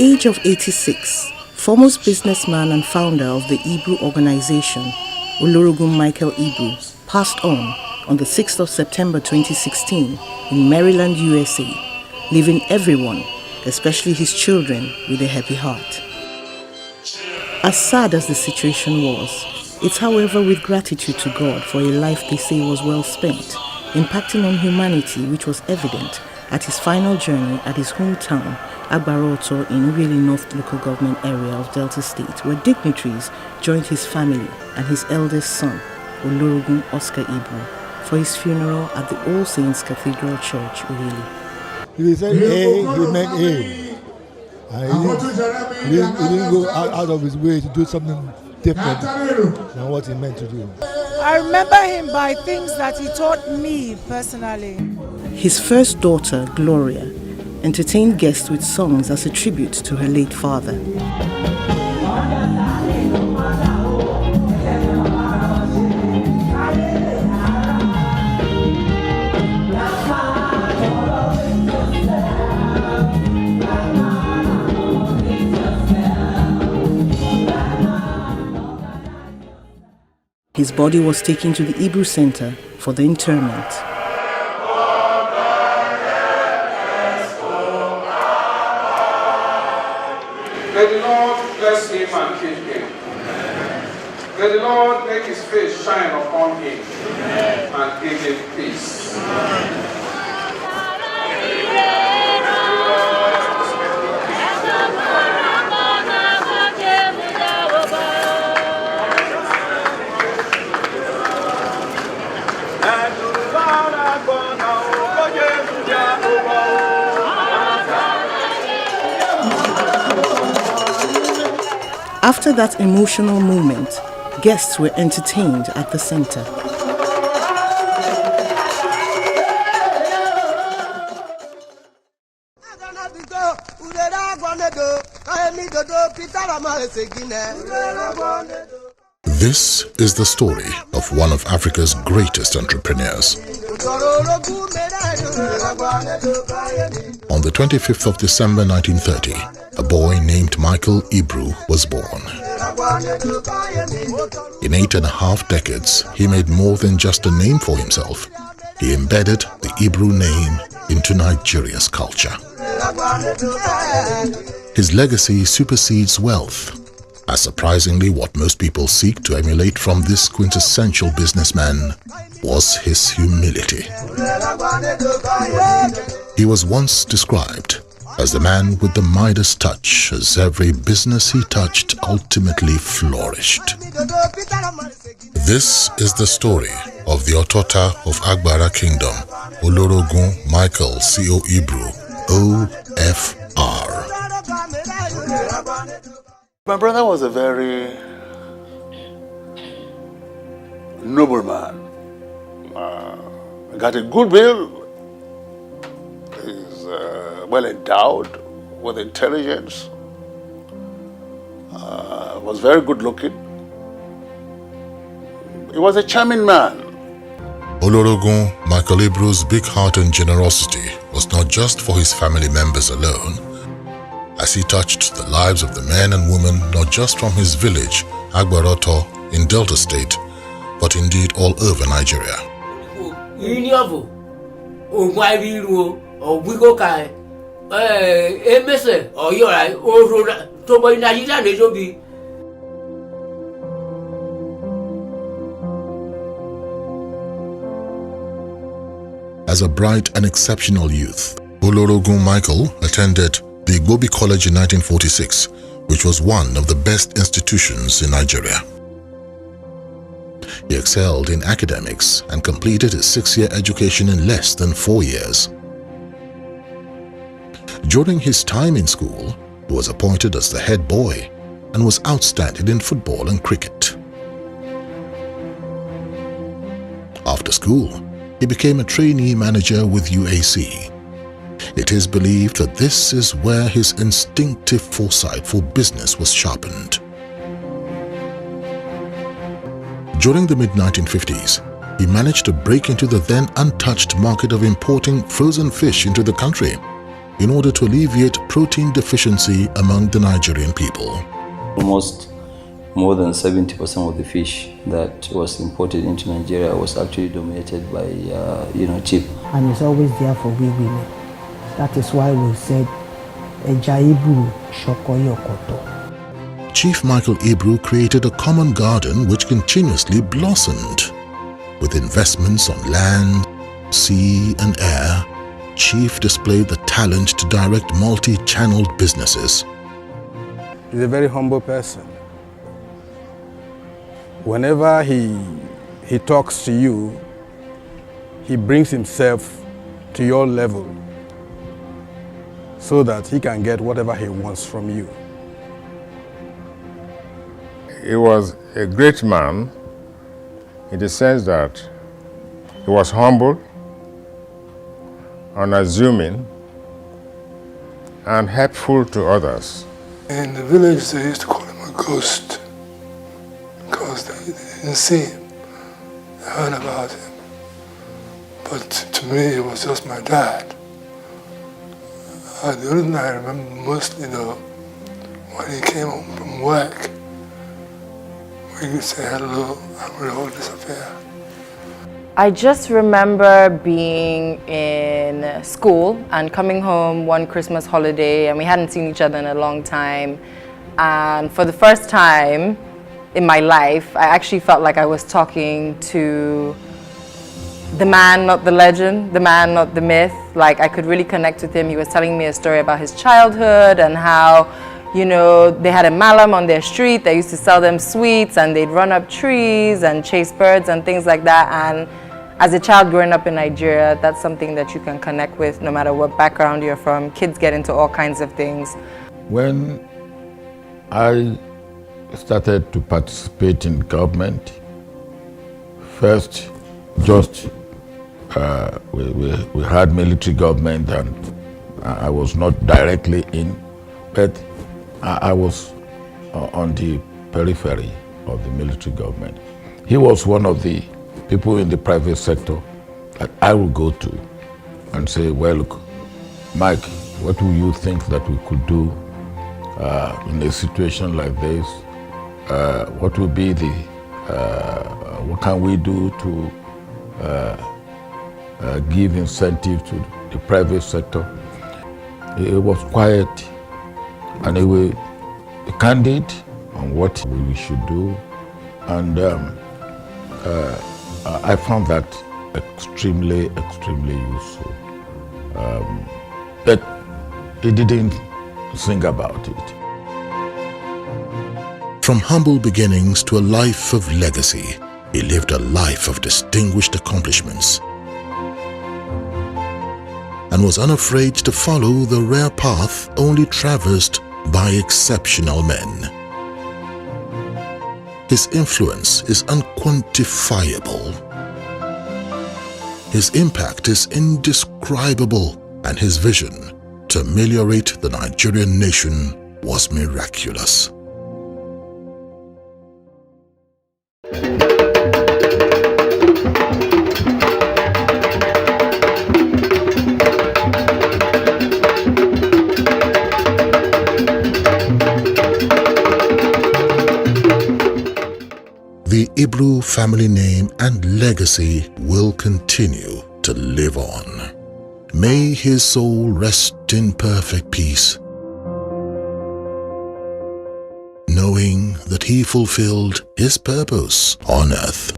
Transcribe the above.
age of 86, foremost businessman and founder of the Ibru Organization, Olorogun Ibru, passed on the 6th of September 2016 in Maryland, USA, leaving everyone, especially his children, with a heavy heart. As sad as the situation was, it's however with gratitude to God for a life they say was well spent, impacting on humanity, which was evident at his final journey at his hometown, Agbaroto, in Ughelli North local government area of Delta State, where dignitaries joined his family and his eldest son, Olorogun Oscar Ibru, for his funeral at the All Saints Cathedral Church, Ughelli. He said A, he meant A. He didn't go out of his way to do something different than what he meant to do. I remember him by things that he taught me personally. His first daughter, Gloria, entertained guests with songs as a tribute to her late father. His body was taken to the Ibru Center for the interment. May the Lord bless him and keep him. May the Lord make his face shine upon him and give him peace. After that emotional moment, guests were entertained at the center. This is the story of one of Africa's greatest entrepreneurs. On the 25th of December 1930, a boy named Michael Ibru was born. In 8.5 decades, he made more than just a name for himself. He embedded the Ibru name into Nigeria's culture. His legacy supersedes wealth, as surprisingly what most people seek to emulate from this quintessential businessman was his humility. He was once described as the man with the Midas touch, as every business he touched ultimately flourished. This is the story of the Otota of Agbara Kingdom, Olorogun Michael C.O. Ibru, OFR. My brother was a very noble man. Got a good will. He's well endowed with intelligence. Was very good looking. He was a charming man. Olorogun Michael Ibru's big heart and generosity was not just for his family members alone, as he touched the lives of the men and women not just from his village, Agbaroto, in Delta State, but indeed all over Nigeria. As a bright and exceptional youth, Olorogun Michael attended the Igbobi College in 1946, which was one of the best institutions in Nigeria. He excelled in academics and completed his 6-year education in less than 4 years. During his time in school, he was appointed as the head boy and was outstanding in football and cricket. After school, he became a trainee manager with UAC. It is believed that this is where his instinctive foresight for business was sharpened. During the mid-1950s, he managed to break into the then untouched market of importing frozen fish into the country. in order to alleviate protein deficiency among the Nigerian people. Almost more than 70% of the fish that was imported into Nigeria was actually dominated by, sheep. And it's always there for we women. That is why we said, Eja Ibru Shoko Yokoto. Chief Michael Ibru created a common garden which continuously blossomed. With investments on land, sea and air, Chief displayed the talent to direct multi-channeled businesses. He's a very humble person. Whenever he talks to you, he brings himself to your level so that he can get whatever he wants from you. He was a great man in the sense that he was humble, unassuming, and helpful to others. In the village, they used to call him a ghost because they didn't see him. They heard about him. But to me, it was just my dad. The only thing I remember mostly, though, when he came home from work, we would say hello and we'd all disappear. I just remember being in school and coming home one Christmas holiday, and we hadn't seen each other in a long time. And for the first time in my life, I actually felt like I was talking to the man, not the legend, the man, not the myth. Like, I could really connect with him. He was telling me a story about his childhood and how, they had a malam on their street that used to sell them sweets, and they'd run up trees and chase birds and things like that. And as a child growing up in Nigeria, that's something that you can connect with no matter what background you're from. Kids get into all kinds of things. When I started to participate in government, first just we had military government, and I was not directly in, but I was on the periphery of the military government. He was one of the people in the private sector that I would go to and say, well, look, Mike, what do you think that we could do in a situation like this? What will be the, what can we do to give incentive to the private sector? He was quiet, and he was candid on what we should do, and I found that extremely useful. But he didn't sing about it. From humble beginnings to a life of legacy, he lived a life of distinguished accomplishments and was unafraid to follow the rare path only traversed by exceptional men. His influence is unquantifiable. His impact is indescribable, and his vision to ameliorate the Nigerian nation was miraculous. The Ibru family name and legacy will continue to live on. May his soul rest in perfect peace, knowing that he fulfilled his purpose on earth.